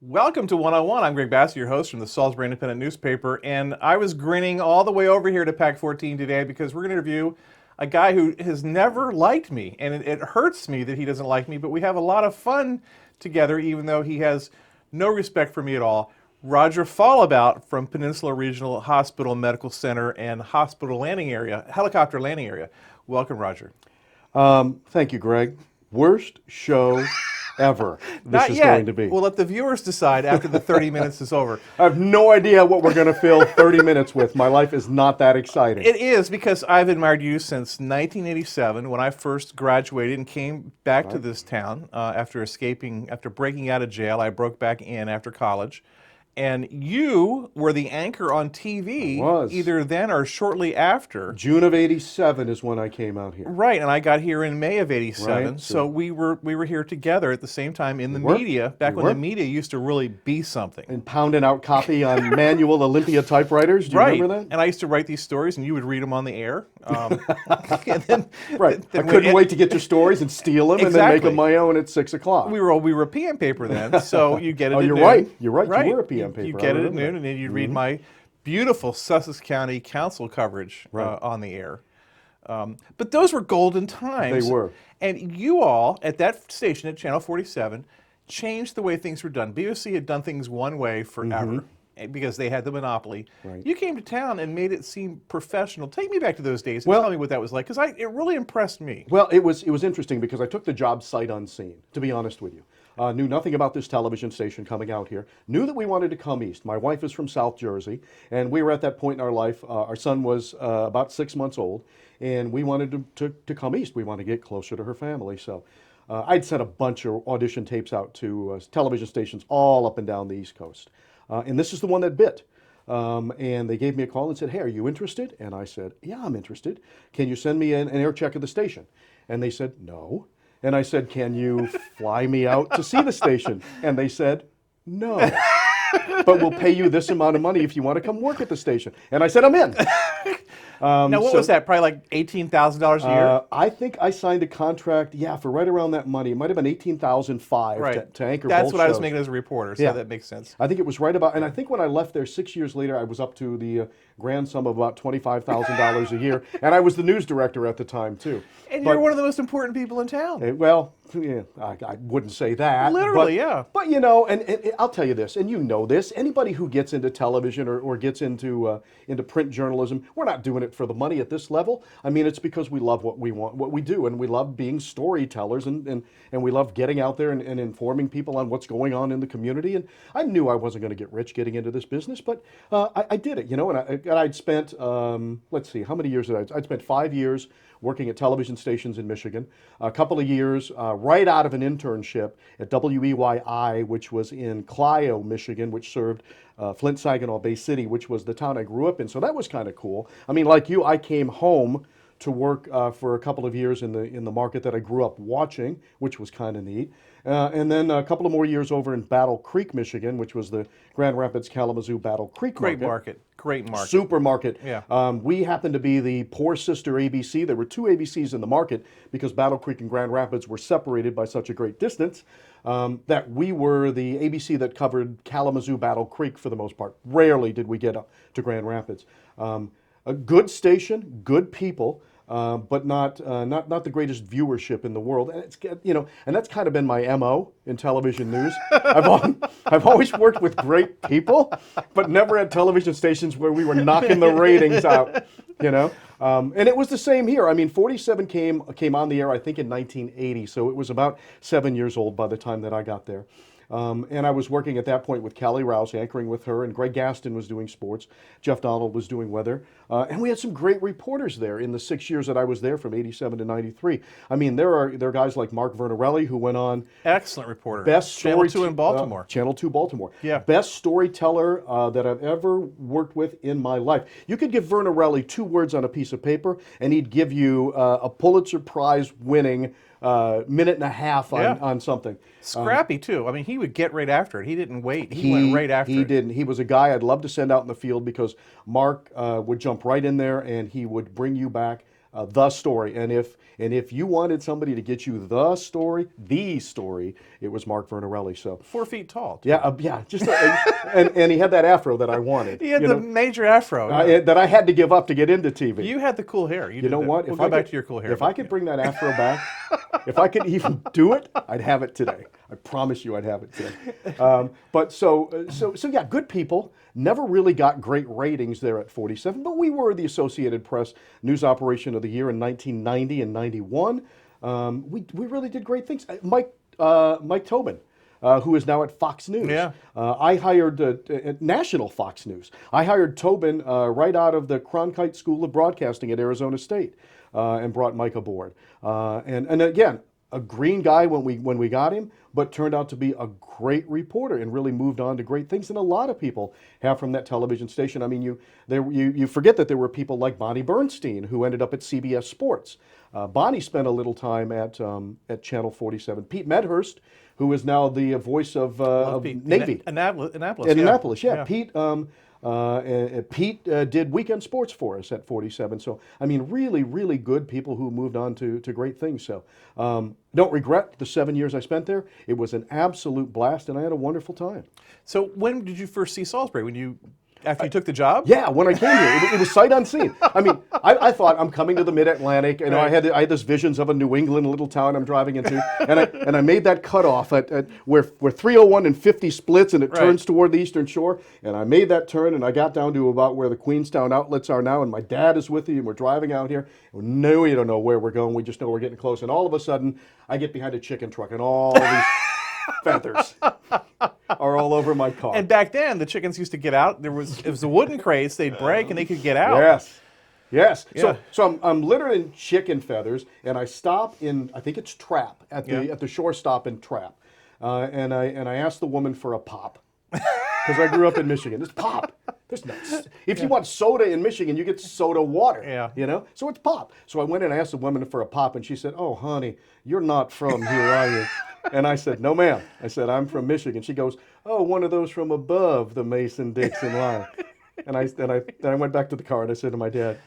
Welcome to One-on-One. I'm Greg Bassett, your host from the Salisbury Independent newspaper, and I was grinning all the way over here to PAC 14 today because we're going to interview a guy who has never liked me, and it hurts me that he doesn't like me, but we have a lot of fun together, even though he has no respect for me at all. Roger Fallabout from Peninsula Regional Hospital Medical Center and Hospital Landing Area, Helicopter Landing Area. Welcome, Roger. Thank you, Greg. Worst show ever this is going to be. We'll let the viewers decide after the 30 minutes is over. I have no idea what we're going to fill 30 minutes with. My life is not that exciting. It is, because I've admired you since 1987 when I first graduated and came back to this town after breaking out of jail. I broke back in after college. And you were the anchor on TV either then or shortly after. June of '87 is when I came out here. Right, and I got here in May of '87. Right. So we were here together at the same time in the media, back when the media used to really be something. And pounding out copy on manual Olympia typewriters. Do you remember that? And I used to write these stories, and you would read them on the air. I couldn't wait to get your stories and steal them and then make them my own at 6 o'clock. We were a PM paper then, so you get it. Oh, at you're noon. right. You're right. You were a PM paper. You get it at noon, and then you'd read my beautiful Sussex County Council coverage on the air. But those were golden times. They were. And you all, at that station at Channel 47, changed the way things were done. BBC had done things one way forever because they had the monopoly. Right. You came to town and made it seem professional. Take me back to those days and tell me what that was like, because it really impressed me. Well, it was interesting because I took the job sight unseen, to be honest with you. Knew nothing about this television station coming out here. Knew that we wanted to come east. My wife is from South Jersey, and we were at that point in our life. Our son was about 6 months old, and we wanted to come east. We wanted to get closer to her family. So I'd sent a bunch of audition tapes out to television stations all up and down the East Coast. And this is the one that bit. And they gave me a call and said, "Hey, are you interested?" And I said, "Yeah, I'm interested. Can you send me an air check of the station?" And they said, "No." And I said, "Can you fly me out to see the station?" And they said, "No, but we'll pay you this amount of money if you want to come work at the station." And I said, "I'm in." Now, what was that? Probably like $18,000 a year? I think I signed a contract, for right around that money. It might have been $18,500 to anchor That's both what I was shows. making as a reporter, so that makes sense. I think it was right about, and I think when I left there 6 years later, I was up to the grand sum of about $25,000 a year, and I was the news director at the time, too. And you're one of the most important people in town. I wouldn't say that. Literally, But, you know, and I'll tell you this, and you know this, anybody who gets into television or gets into print journalism, we're not doing it for the money at this level. I mean, it's because we love what we want, what we do, and we love being storytellers, and we love getting out there and informing people on what's going on in the community. And I knew I wasn't going to get rich getting into this business, but I did it, you know, and I'd spent, let's see, how many years did I'd spent 5 years working at television stations in Michigan, a couple of years right out of an internship at WEYI, which was in Clio, Michigan, which served Flint, Saginaw Bay City, which was the town I grew up in. So that was kind of cool. I mean, like you, I came home to work for a couple of years in the market that I grew up watching, which was kind of neat. And then a couple of more years over in Battle Creek, Michigan, which was the Grand Rapids Kalamazoo Battle Creek market. Great market. Supermarket. Yeah. We happened to be the poor sister ABC. There were two ABCs in the market because Battle Creek and Grand Rapids were separated by such a great distance that we were the ABC that covered Kalamazoo, Battle Creek for the most part. Rarely did we get up to Grand Rapids. A good station, good people, but not the greatest viewership in the world. And it's, you know, and that's kind of been my MO in television news. I've always worked with great people, but never at television stations where we were knocking the ratings out. You know, and it was the same here. I mean, 47 came on the air, I think, in 1980, so it was about 7 years old by the time that I got there. And I was working at that point with Callie Rouse, anchoring with her, and Greg Gaston was doing sports. Jeff Donald was doing weather. And we had some great reporters there in the 6 years that I was there, from 87 to 93. I mean, there are guys like Mark Vernarelli, who went on Excellent reporter. best Channel story 2 in Baltimore. Channel 2 Baltimore. Yeah. Best storyteller that I've ever worked with in my life. You could give Vernarelli 2 words on a piece of paper, and he'd give you a Pulitzer Prize winning minute and a half on something. Scrappy too. I mean, he would get right after it. He didn't wait. He went right after it. He didn't. He was a guy I'd love to send out in the field, because Mark would jump right in there and he would bring you back the story. And if you wanted somebody to get you the story, it was Mark Vernarelli. So 4 feet tall. Too. yeah, just and he had that afro that I wanted. He had the major afro. That I had to give up to get into TV. You had the cool hair. You know what? We'll go back to your cool hair. If I could bring that afro back, if I could even do it, I'd have it today. I promise you, I'd have it today. But so yeah, good people. Never really got great ratings there at 47, but we were the Associated Press News Operation of the Year in 1990 and 91. We really did great things. Mike Tobin, who is now at Fox News. Yeah. I hired national Fox News. I hired Tobin right out of the Cronkite School of Broadcasting at Arizona State, and brought Mike aboard. And again, a green guy when we got him, but turned out to be a great reporter and really moved on to great things. And a lot of people have from that television station. I mean, you forget that there were people like Bonnie Bernstein, who ended up at CBS Sports. Bonnie spent a little time at Channel 47. Pete Medhurst, who is now the voice of Navy. Annapolis, yeah. Pete did weekend sports for us at 47. So, I mean, really, really good people who moved on to great things. So, don't regret the 7 years I spent there. It was an absolute blast, and I had a wonderful time. So when did you first see Salisbury? After you took the job? Yeah, when I came here, it was sight unseen. I mean, I thought, I'm coming to the Mid-Atlantic, and I had this visions of a New England little town I'm driving into, and I made that cutoff at where 301 and 50 splits, and it turns toward the Eastern Shore, and I made that turn, and I got down to about where the Queenstown outlets are now, and my dad is with me, and we're driving out here. No, we don't know where we're going. We just know we're getting close, and all of a sudden, I get behind a chicken truck, and all these feathers are all over my car. And back then, the chickens used to get out. It was a wooden crates. They'd break and they could get out. Yes. Yeah. So I'm littered in chicken feathers, and I stop in, I think it's Trap, at the shore stop in Trap, and I asked the woman for a pop, because I grew up in Michigan. It's pop. There's no. If you want soda in Michigan, you get soda water. Yeah. You know. So it's pop. So I went and asked the woman for a pop, and she said, "Oh, honey, you're not from here, are you?" And I said, "No, ma'am." I said, "I'm from Michigan." She goes, "Oh, one of those from above the Mason-Dixon line." And I went back to the car and I said to my dad,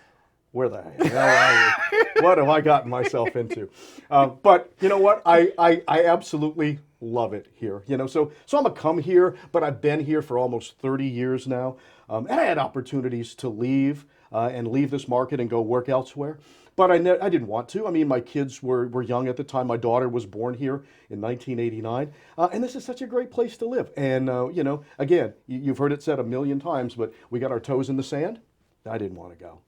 "Where the hell are you? What have I gotten myself into?" But you know what? I absolutely love it here. You know, so I'm a come here, but I've been here for almost 30 years now, and I had opportunities to leave this market and go work elsewhere. But I didn't want to. I mean, my kids were young at the time. My daughter was born here in 1989. And this is such a great place to live. And, you know, again, you've heard it said a million times, but we got our toes in the sand. I didn't want to go.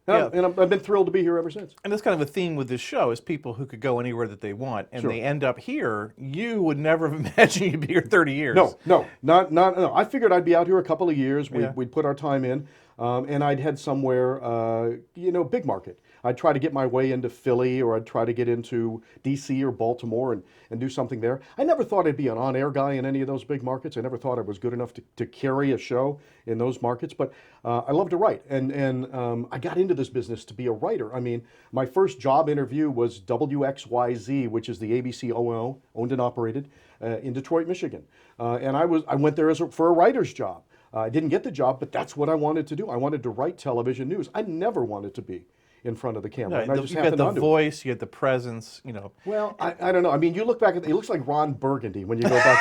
And I've been thrilled to be here ever since. And that's kind of a theme with this show, is people who could go anywhere that they want, and they end up here. You would never have imagined you'd be here 30 years. No. I figured I'd be out here a couple of years. We'd put our time in, and I'd head somewhere, big market. I'd try to get my way into Philly, or I'd try to get into D.C. or Baltimore and do something there. I never thought I'd be an on-air guy in any of those big markets. I never thought I was good enough to carry a show in those markets, but I love to write. And I got into this business to be a writer. I mean, my first job interview was WXYZ, which is the ABC owned and operated in Detroit, Michigan. And I went there for a writer's job. I didn't get the job, but that's what I wanted to do. I wanted to write television news. I never wanted to be in front of the camera. And I just you had the voice, you had the presence, you know. Well, I don't know. I mean, you look back at it looks like Ron Burgundy when you go back,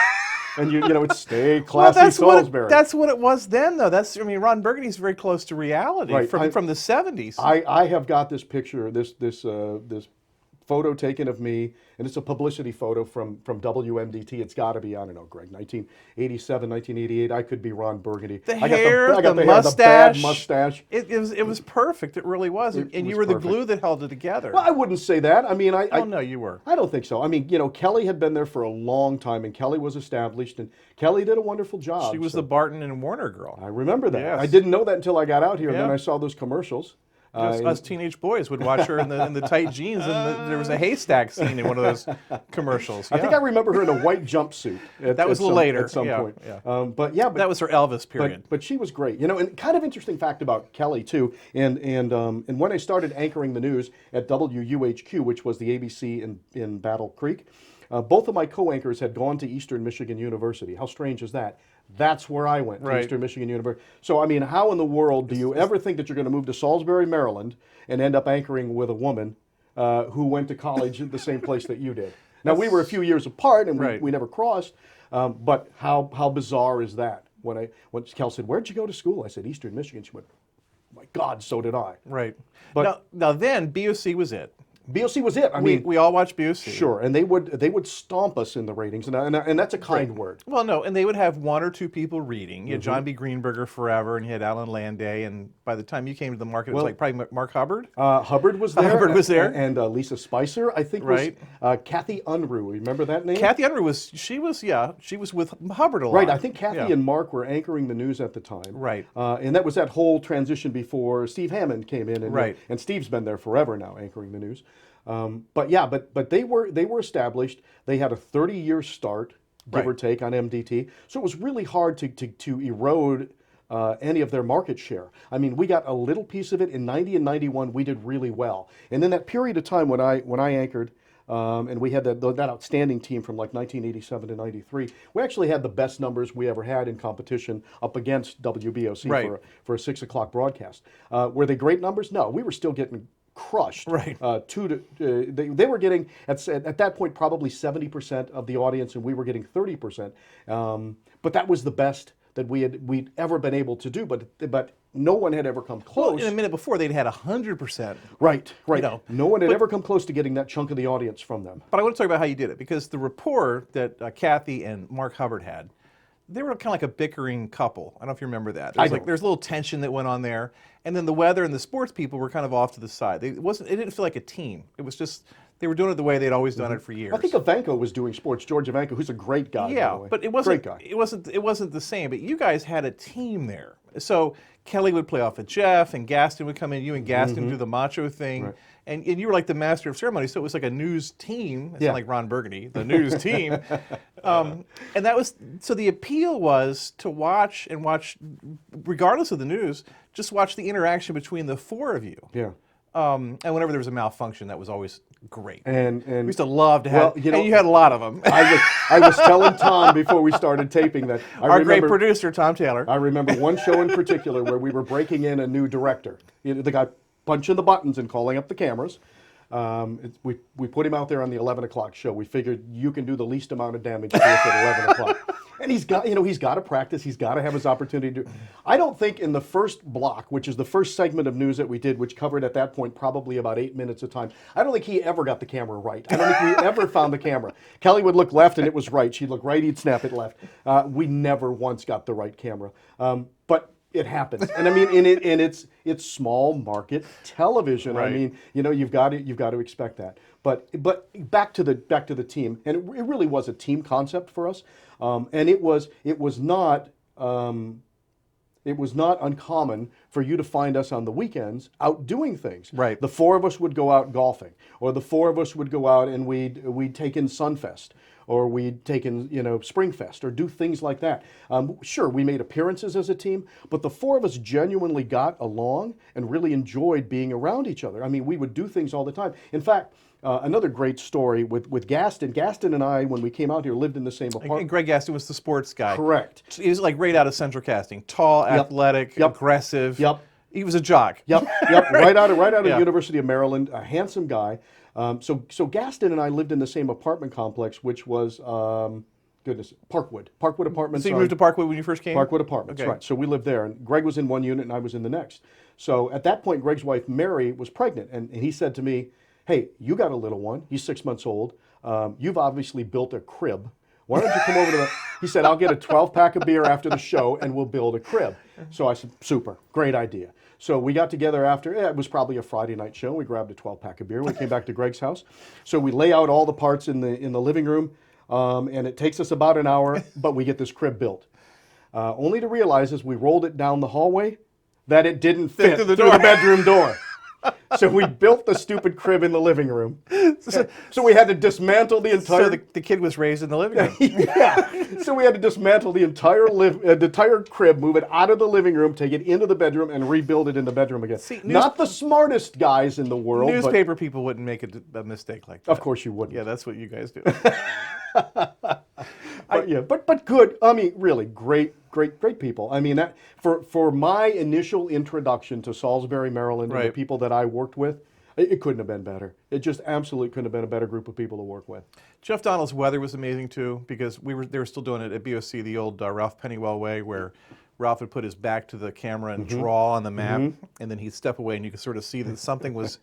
and you know, it's stay classy Salisbury. That's what it was then, though. Ron Burgundy's very close to reality from the 70s. I have got this picture, this photo taken of me, and it's a publicity photo from WMDT. It's got to be, I don't know, Greg, 1987, 1988. I could be Ron Burgundy. The I hair, got the hair, mustache. the bad mustache. It was perfect. It really was. And was you were the perfect. glue that held it together. Well, I wouldn't say that. I mean, Oh, no, you were. I don't think so. I mean, Kelly had been there for a long time, and Kelly was established, and Kelly did a wonderful job. She was so the Barton and Warner girl. I remember that. Yes. I didn't know that until I got out here, and then Yeah. I saw those commercials. Us teenage boys would watch her in the tight jeans, and there was a haystack scene in one of those commercials. I think I remember her in a white jumpsuit. That was a little later. At some Yeah, point. yeah. But that was her Elvis period. But she was great, and kind of interesting fact about Kelly too. And when I started anchoring the news at WUHQ, which was the ABC in Battle Creek, both of my co-anchors had gone to Eastern Michigan University. How strange is that? That's where I went, to Right. Eastern Michigan University. So I mean, how in the world do you ever think that you're going to move to Salisbury, Maryland, and end up anchoring with a woman who went to college at the same place that you did? Now we were a few years apart, and Right. we never crossed. But how bizarre is that? When Kel said, "Where'd you go to school?" I said, "Eastern Michigan." She went, "My God, so did I." Right. But- now then, BOC was it. BOC was it. I mean, We all watched BOC. sure, and they would stomp us in the ratings, and that's a kind word. Well, no, and they would have one or two people reading. You had John B. Greenberger forever, and you had Alan Landay, and by the time you came to the market, it was like probably Mark Hubbard. Hubbard was there. Hubbard was there. and Lisa Spicer, I think, Right. was Kathy Unruh. Remember that name? Kathy Unruh she was with Hubbard a lot. Right, I think Kathy Yeah. and Mark were anchoring the news at the time. Right. And that was that whole transition before Steve Hammond came in, and Right. and Steve's been there forever now, anchoring the news. But they were established. They had a 30-year start, give Right. or take, on MDT. So it was really hard to erode any of their market share. I mean, we got a little piece of it in '90 and '91. We did really well, and in that period of time when I anchored. And we had that outstanding team from like 1987 to '93. We actually had the best numbers we ever had in competition up against WBOC Right. for a 6 o'clock broadcast. Were they great numbers? No, we were still getting crushed. Right. They were getting at that point probably 70% of the audience, and we were getting 30%. But that was the best that we'd ever been able to do. But no one had ever come Well, close. in a minute before, they'd had 100%. Right. know, no one had ever come close to getting that chunk of the audience from them. But I want to talk about how you did it, because the rapport that Kathy and Mark Hubbard had, they were kind of like a bickering couple. I don't know if you remember that. There's a little tension that went on there, and then the weather and the sports people were kind of off to the side. It didn't feel like a team. It was just they were doing it the way they'd always done it for years. I think Ivanko was doing sports. George Ivanko, who's a great guy. by Yeah, the way. but it wasn't. Great guy. It wasn't the same. But you guys had a team there. So Kelly would play off of Jeff, and Gaston would come in. You and Gaston Mm-hmm. do the macho thing, and you were like the master of ceremony. So it was like a news team. It's Yeah. not like Ron Burgundy, the news team. And that was so. The appeal was to watch, regardless of the news, just watch the interaction between the four of you. Yeah. And whenever there was a malfunction, that was always great. And we used to love to have, well, you know, and you had a lot of them. I was telling Tom before we started taping that Our great producer, Tom Taylor. I remember one show in particular where we were breaking in a new director. The guy punching the buttons and calling up the cameras. We put him out there on the 11 o'clock show. We figured you can do the least amount of damage to us at 11 o'clock. And he's got to practice. He's got to have his opportunity to. I don't think in the first block, which is the first segment of news that we did, which covered at that point probably about 8 minutes of time, I don't think he ever got the camera right. I don't think we ever found the camera. Kelly would look left and it was right. She'd look right, he'd snap it left. We never once got the right camera. But it happens, and I mean, it's small market television. Right. I mean, you've got to expect that. But back to the team, and it really was a team concept for us, and it was not uncommon for you to find us on the weekends out doing things. Right. The four of us would go out golfing, or the four of us would go out and we'd take in Sunfest, or we'd take in Springfest, or do things like that. Sure, we made appearances as a team, but the four of us genuinely got along and really enjoyed being around each other. I mean, we would do things all the time. In fact, another great story with Gaston. Gaston and I, when we came out here, lived in the same apartment. And Greg Gaston was the sports guy. Correct. He was like right out of Central Casting. Tall, athletic, aggressive. Yep. He was a jock. Yep. Right out of Yeah. University of Maryland, a handsome guy. So Gaston and I lived in the same apartment complex, which was Parkwood Apartments. So you moved to Parkwood when you first came? Parkwood Apartments, Okay. right. So we lived there, and Greg was in one unit and I was in the next. So at that point, Greg's wife, Mary, was pregnant, and he said to me, hey, you got a little one. He's 6 months old. You've obviously built a crib. Why don't you come over to the, he said, I'll get a 12-pack of beer after the show and we'll build a crib. So I said, super, great idea. So we got together after, it was probably a Friday night show. We grabbed a 12-pack of beer. We came back to Greg's house. So we lay out all the parts in the living room, and it takes us about an hour, but we get this crib built. Only to realize as we rolled it down the hallway that it didn't fit through the bedroom door. So we built the stupid crib in the living room. So we had to dismantle the entire... So the kid was raised in the living room. Yeah. So we had to dismantle the entire crib, move it out of the living room, take it into the bedroom, and rebuild it in the bedroom again. See, Not the smartest guys in the world. Newspaper people wouldn't make a mistake like that. Of course you wouldn't. Yeah, that's what you guys do. But good. I mean, really great people. I mean, that for my initial introduction to Salisbury, Maryland, and the people that I worked with, it couldn't have been better. It just absolutely couldn't have been a better group of people to work with. Jeff Donald's weather was amazing too, because they were still doing it at BOC the old Ralph Pennywell way, where Ralph would put his back to the camera and draw on the map, and then he'd step away, and you could sort of see that something was.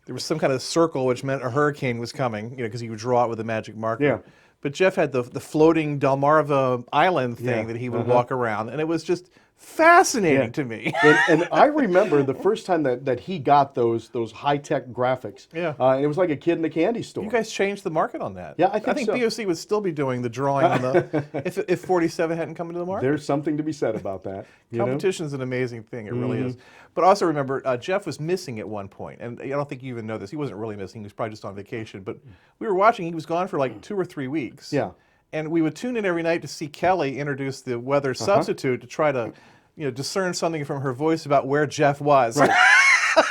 There was some kind of circle, which meant a hurricane was coming, because he would draw it with a magic marker. Yeah. But Jeff had the floating Delmarva Island thing that he would walk around, and it was just fascinating to me. And I remember the first time that he got those high-tech graphics. Yeah. And it was like a kid in a candy store. You guys changed the market on that. Yeah, I think so. BOC would still be doing the drawing on the if 47 hadn't come into the market. There's something to be said about that. Competition is an amazing thing. It really is. But also remember, Jeff was missing at one point, and I don't think you even know this. He wasn't really missing. He was probably just on vacation. But we were watching. He was gone for like 2 or 3 weeks. Yeah. And we would tune in every night to see Kelly introduce the weather substitute to try to, discern something from her voice about where Jeff was. Right.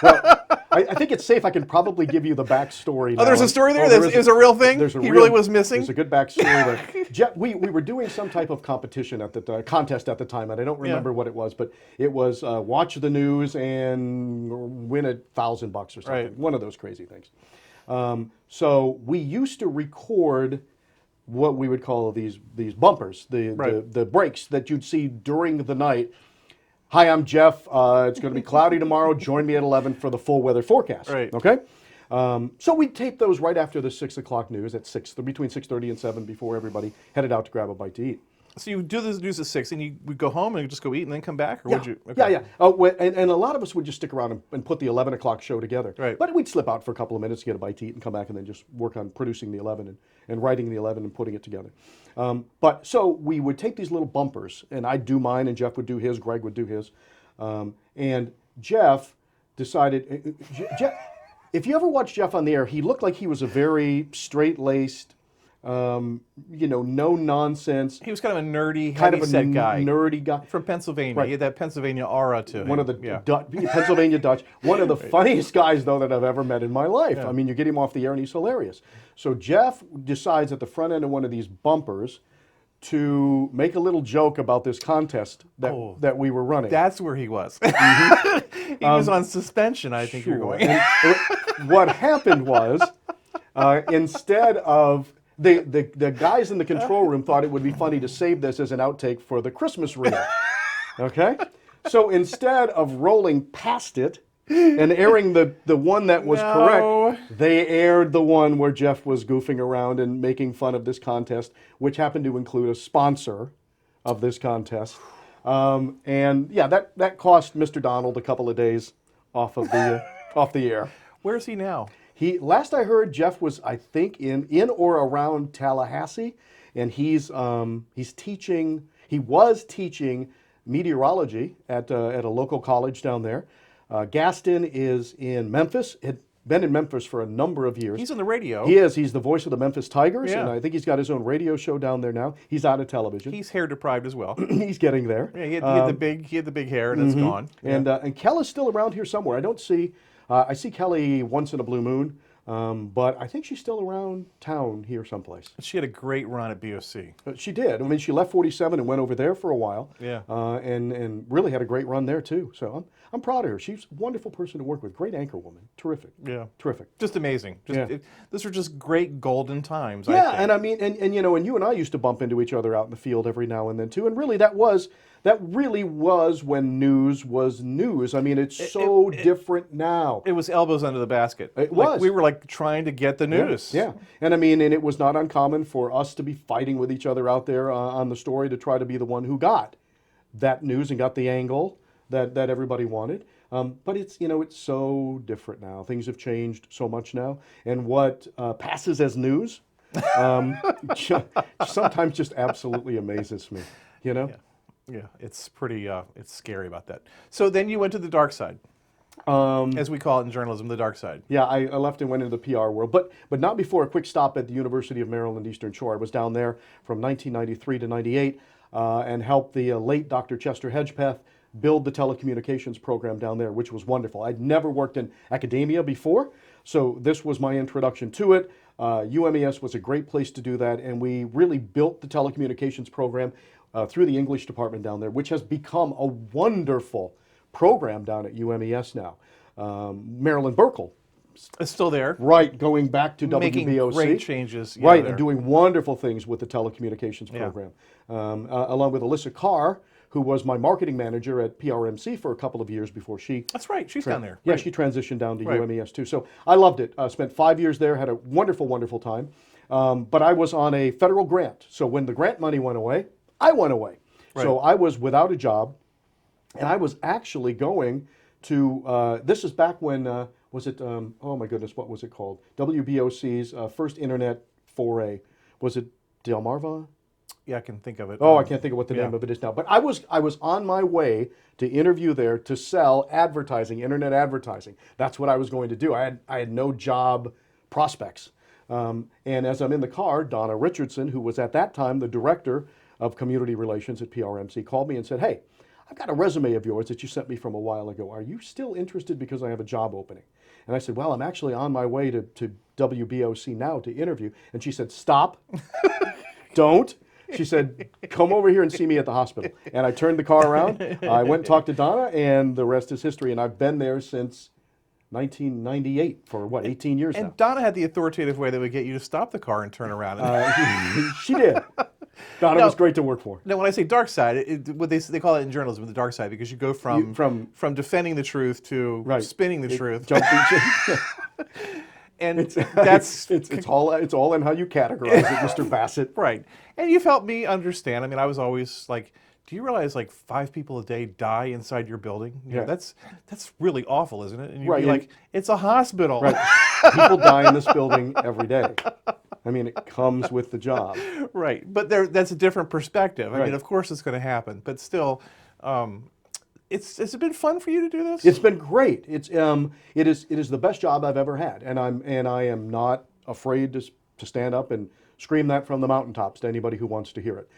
Well, I think it's safe. I can probably give you the backstory now. Oh, there's a story there? There's a real thing? He really was missing? There's a good backstory there. Jeff, we were doing some type of competition contest at the time, and I don't remember what it was, but it was watch the news and win $1,000 or something. Right. One of those crazy things. So we used to record what we would call these bumpers, the breaks that you'd see during the night. Hi, I'm Jeff. It's going to be cloudy tomorrow. Join me at 11 for the full weather forecast. Right. Okay? So we'd tape those right after the 6 o'clock news at between 6:30 and 7 before everybody headed out to grab a bite to eat. So you do this news at 6, and you would go home and just go eat and then come back? Or Yeah. would you? Okay. Yeah. Oh, and a lot of us would just stick around and put the 11 o'clock show together. Right. But we'd slip out for a couple of minutes to get a bite to eat and come back and then just work on producing the 11 and writing the 11 and putting it together. But so we would take these little bumpers, and I'd do mine, and Jeff would do his, Greg would do his. And Jeff decided, if you ever watch Jeff on the air, he looked like he was a very straight-laced, no nonsense. He was kind of a nerdy, kind of a heavy-set guy. nerdy guy. From Pennsylvania. Right. He had that Pennsylvania aura to him. One of the Pennsylvania Dutch. One of the funniest guys, though, that I've ever met in my life. Yeah. I mean, you get him off the air and he's hilarious. So Jeff decides at the front end of one of these bumpers to make a little joke about this contest that we were running. That's where he was. He was on suspension, I think you're going. And what happened was, instead of the guys in the control room thought it would be funny to save this as an outtake for the Christmas reel. Okay? So instead of rolling past it and airing the one that was correct, they aired the one where Jeff was goofing around and making fun of this contest, which happened to include a sponsor of this contest. And yeah, that cost Mr. Donald a couple of days off of the air. Where's he now? Last I heard, Jeff was, I think, in or around Tallahassee, and he was teaching meteorology at a local college down there. Gaston is in Memphis, had been in Memphis for a number of years. He's on the radio. He is. He's the voice of the Memphis Tigers, Yeah. and I think he's got his own radio show down there now. He's out of television. He's hair deprived as well. He's getting there. Yeah, he had the big hair, and it's gone. And Kel is still around here somewhere. I see Kelly once in a blue moon, but I think she's still around town here someplace. She had a great run at BOC. She did. I mean, she left 47 and went over there for a while. Yeah. And really had a great run there too. So I'm proud of her. She's a wonderful person to work with. Great anchor woman. Terrific. Yeah. Terrific. Just amazing. Yeah. These are just great golden times. Yeah, I think. and I mean, and you and I used to bump into each other out in the field every now and then too. And really, that really was when news was news. I mean, it's so different now. It was elbows under the basket. It was. We were like like trying to get the news. Yeah, and I mean, and it was not uncommon for us to be fighting with each other out there on the story to try to be the one who got that news and got the angle that everybody wanted. But it's, you know, it's so different now. Things have changed so much now, and what passes as news sometimes just absolutely amazes me. You know. Yeah, it's pretty, it's scary about that. So then you went to the dark side, as we call it in journalism, the dark side. Yeah, I left and went into the PR world, but not before a quick stop at the University of Maryland Eastern Shore. I was down there from 1993 to 98 and helped the late Dr. Chester Hedgepeth build the telecommunications program down there, which was wonderful. I'd never worked in academia before, so this was my introduction to it. UMES was a great place to do that, and we really built the telecommunications program through the English department down there, which has become a wonderful program down at UMES now. Marilyn Burkle, It's still there. right, going back to Making WBOC. great changes. Yeah, Right, there. and doing wonderful things with the telecommunications Yeah. program. Along with Alyssa Carr, who was my marketing manager at PRMC for a couple of years before she... That's right. She's down there. Yeah, Right. she transitioned down to Right. UMES too. So I loved it. Spent 5 years there, had a wonderful, wonderful time. But I was on a federal grant. So when the grant money went away, I went away. So I was without a job, and I was actually going to, this is back when, was it, oh my goodness, what was it called? WBOC's first internet foray. Was it Delmarva? Yeah, I can think of it. Oh, I can't think of what the yeah. name of it is now. But I was on my way to interview there to sell advertising, internet advertising. That's what I was going to do. I had no job prospects. And as I'm in the car, Donna Richardson, who was at that time the director of community relations at PRMC, called me and said, "Hey, I've got a resume of yours that you sent me from a while ago. Are you still interested because I have a job opening?" And I said, "Well, I'm actually on my way to WBOC now to interview." And she said, "Stop, don't." She said, "Come over here and see me at the hospital." And I turned the car around, I went and talked to Donna, and the rest is history. And I've been there since 1998 for what, 18 years And now. Donna had the authoritative way that would get you to stop the car and turn around. She did. Donna was great to work for. Now, when I say dark side, what they call it in journalism, the dark side, because you go from defending the truth to spinning the truth. And it's all in how you categorize it, Mr. Bassett. Right. And you've helped me understand. I mean, I was always like, do you realize like 5 people a day die inside your building? You know, that's really awful, isn't it? And you'd be like, it's a hospital. Right. People die in this building every day. I mean, it comes with the job. Right. But that's a different perspective. I mean, of course it's going to happen, but still, has it been fun for you to do this? It's been great. It is the best job I've ever had, and I am not afraid to stand up and scream that from the mountaintops to anybody who wants to hear it.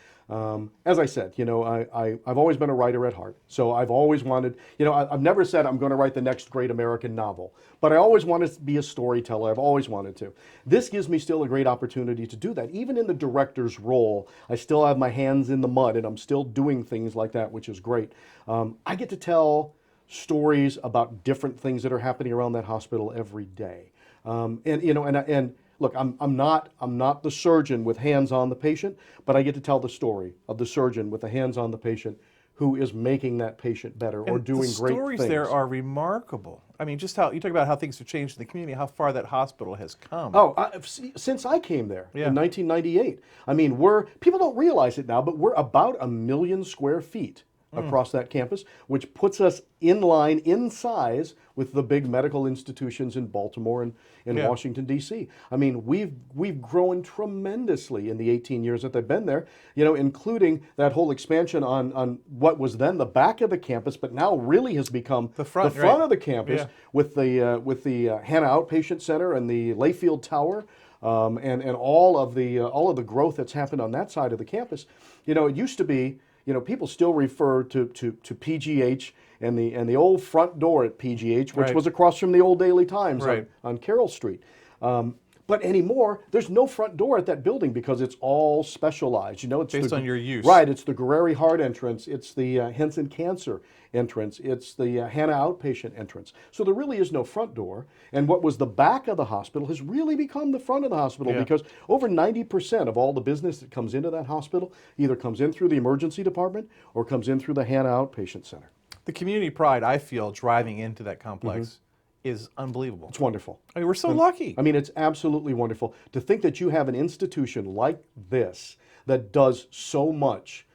As I said, you know, I've always been a writer at heart, so I've always wanted, you know, I've never said I'm going to write the next great American novel, but I always wanted to be a storyteller. I've always wanted to. This gives me still a great opportunity to do that. Even in the director's role, I still have my hands in the mud, and I'm still doing things like that, which is great. I get to tell stories about different things that are happening around that hospital every day, and you know, and look, I'm not the surgeon with hands on the patient, but I get to tell the story of the surgeon with the hands on the patient who is making that patient better or doing great things. The stories there are remarkable. I mean, just how you talk about how things have changed in the community, how far that hospital has come. Oh, since I came there in 1998. I mean, people don't realize it now, but we're about 1 million square feet across that campus, which puts us in line, in size, with the big medical institutions in Baltimore and in Washington, D.C. I mean, we've grown tremendously in the 18 years that they've been there, you know, including that whole expansion on what was then the back of the campus, but now really has become the front of the campus with the Hannah Outpatient Center and the Layfield Tower. And all of the growth that's happened on that side of the campus. You know, it used to be, you know, people still refer to PGH and the old front door at PGH, which was across from the old Daily Times on Carroll Street. But anymore, there's no front door at that building because it's all specialized. You know, it's based on your use. Right. It's the Guerreri Heart entrance. It's the Henson Cancer entrance. It's the Hannah Outpatient entrance. So there really is no front door. And what was the back of the hospital has really become the front of the hospital because over 90% of all the business that comes into that hospital either comes in through the emergency department or comes in through the Hannah Outpatient Center. The community pride, I feel, driving into that complex is unbelievable. It's wonderful. I mean, we're so lucky. I mean, it's absolutely wonderful to think that you have an institution like this that does so much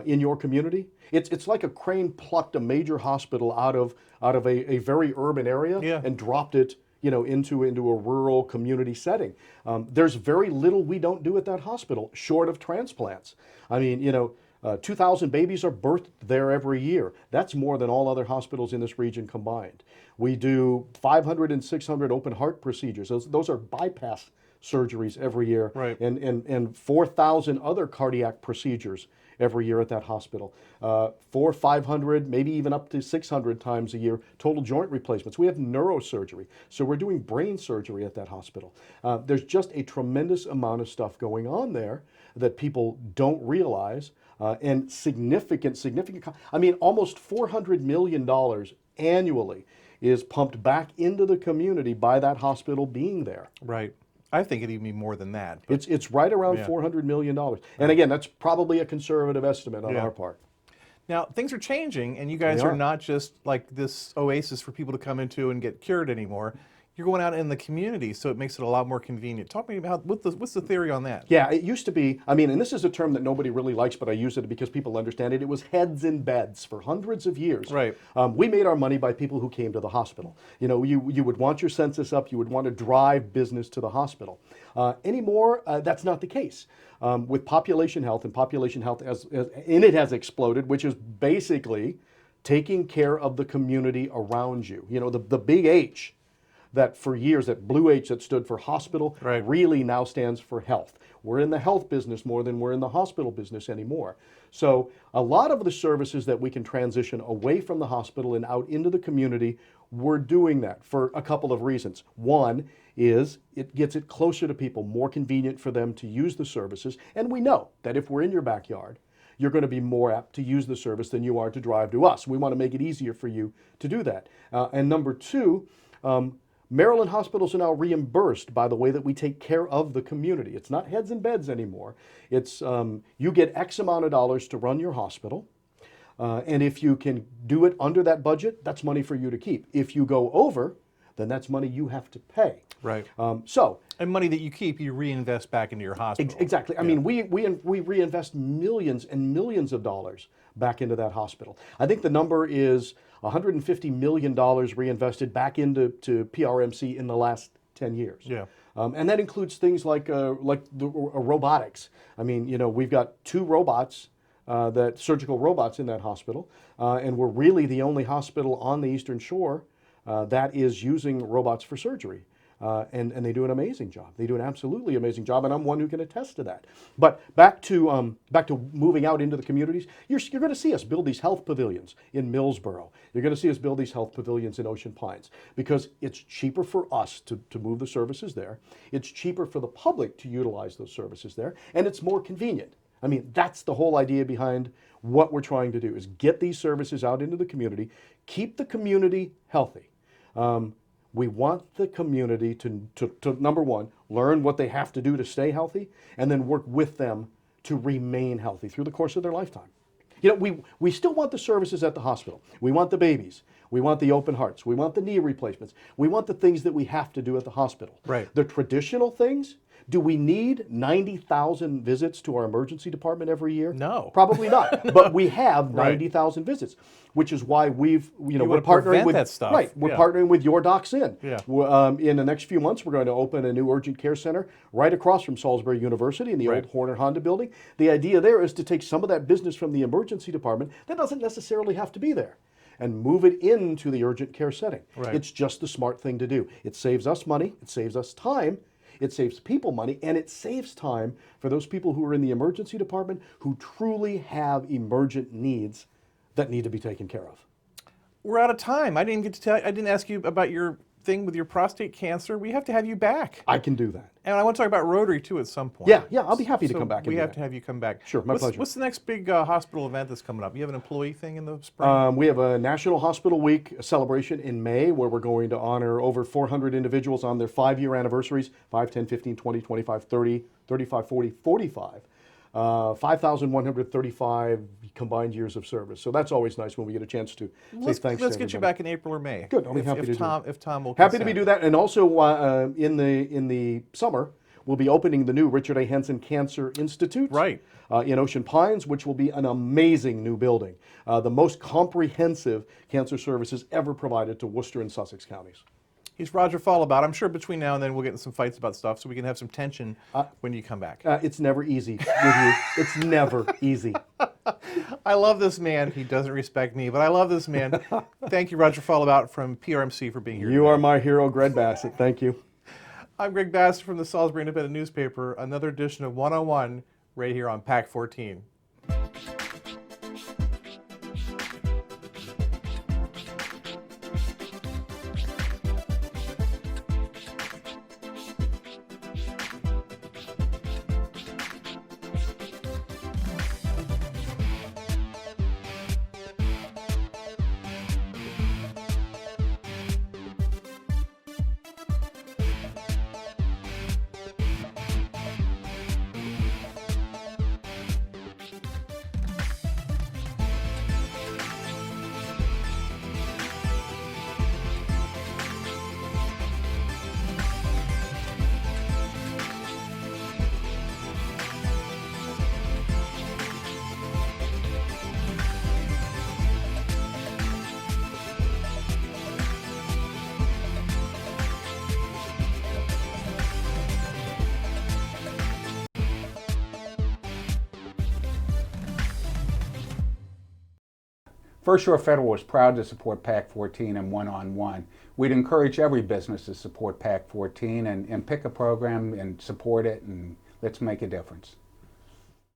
in your community. It's like a crane plucked a major hospital out of a very urban area Yeah. and dropped it, into a rural community setting. There's very little we don't do at that hospital, short of transplants. I mean, 2,000 babies are birthed there every year. That's more than all other hospitals in this region combined. We do 500 and 600 open heart procedures. Those are bypass surgeries every year, Right. and 4,000 other cardiac procedures every year at that hospital. 400, 500, maybe even up to 600 times a year, total joint replacements. We have neurosurgery, so we're doing brain surgery at that hospital. There's just a tremendous amount of stuff going on there that people don't realize, and significant, I mean, almost $400 million annually is pumped back into the community by that hospital being there. Right. I think it'd even be more than that. But It's right around Yeah. $400 million. And again, that's probably a conservative estimate on Yeah. our part. now things are changing, and you guys They are are. not just like this oasis for people to come into and get cured anymore. You're going out in the community, so it makes it a lot more convenient. Talk to me about what's the theory on that? Yeah, it used to be, I mean, and this is a term that nobody really likes, but I use it because people understand it. It was heads in beds for hundreds of years. Right. We made our money by people who came to the hospital. You would want your census up, you would want to drive business to the hospital. Anymore, that's not the case. With population health, and population health it has exploded, which is basically taking care of the community around you. The big H. That for years, that blue H that stood for hospital, Right. really now stands for health. We're in the health business more than we're in the hospital business anymore. So a lot of the services that we can transition away from the hospital and out into the community, we're doing that for a couple of reasons. One is it gets it closer to people, more convenient for them to use the services. And we know that if we're in your backyard, you're going to be more apt to use the service than you are to drive to us. We want to make it easier for you to do that. And number two, Maryland hospitals are now reimbursed by the way that we take care of the community. It's not heads and beds anymore. It's you get X amount of dollars to run your hospital, and if you can do it under that budget, that's money for you to keep. If you go over, then that's money you have to pay. Right. So And money that you keep, you reinvest back into your hospital. exactly. I mean, we reinvest millions and millions of dollars back into that hospital. I think the number is $150 million reinvested back into PRMC in the last 10 years. Yeah. And that includes things like robotics. I mean, we've got 2 robots, surgical robots in that hospital, and we're really the only hospital on the Eastern Shore that is using robots for surgery. And they do an amazing job. They do an absolutely amazing job, and I'm one who can attest to that. But back to moving out into the communities, you're going to see us build these health pavilions in Millsboro. You're going to see us build these health pavilions in Ocean Pines because it's cheaper for us to move the services there. It's cheaper for the public to utilize those services there, and it's more convenient. I mean, that's the whole idea behind what we're trying to do is get these services out into the community, keep the community healthy. We want the community to number one, learn what they have to do to stay healthy, and then work with them to remain healthy through the course of their lifetime. We still want the services at the hospital. We want the babies. We want the open hearts. We want the knee replacements. We want the things that we have to do at the hospital. Right. The traditional things, do we need 90,000 visits to our emergency department every year? No. Probably not. But we have Right. 90,000 visits, which is why we're wanna partnering prevent with that stuff. Right. We're Yeah. partnering with Your Docs In. Yeah. In the next few months, we're going to open a new urgent care center right across from Salisbury University in the Right. old Horner Honda building. The idea there is to take some of that business from the emergency department that doesn't necessarily have to be there and move it into the urgent care setting. Right. It's just the smart thing to do. It saves us money, it saves us time, it saves people money, and it saves time for those people who are in the emergency department who truly have emergent needs that need to be taken care of. We're out of time. I didn't ask you about your thing with your prostate cancer. We have to have you back. I can do that. And I want to talk about Rotary too at some point. Yeah, I'll be happy to So come back and we do have that. to have you come back. Sure, my pleasure. What's the next big hospital event that's coming up? You have an employee thing in the spring? We have a National Hospital Week celebration in May where we're going to honor over 400 individuals on their 5-year anniversaries, 5, 10, 15, 20, 25, 30, 35, 40, 45. 5,135 combined years of service. So that's always nice when we get a chance to say thanks Let's to get you everybody. back in April or May. Good, I'll be happy to do Tom, if Tom will Happy to be consent. do that. And also in the summer, we'll be opening the new Richard A. Henson Cancer Institute. Right. In Ocean Pines, which will be an amazing new building. The most comprehensive cancer services ever provided to Worcester and Sussex counties. He's Roger Fallabout. I'm sure between now and then we'll get in some fights about stuff, so we can have some tension when you come back. It's never easy with you. It's never easy. I love this man. He doesn't respect me, but I love this man. Thank you, Roger Fallabout from PRMC, for being here You today. are my hero, Greg Bassett. Thank you. I'm Greg Bassett from the Salisbury Independent Newspaper. Another edition of 101 right here on PAC 14. First Shore Federal is proud to support PAC 14 and one-on-one. We'd encourage every business to support PAC 14 and pick a program and support it, and let's make a difference.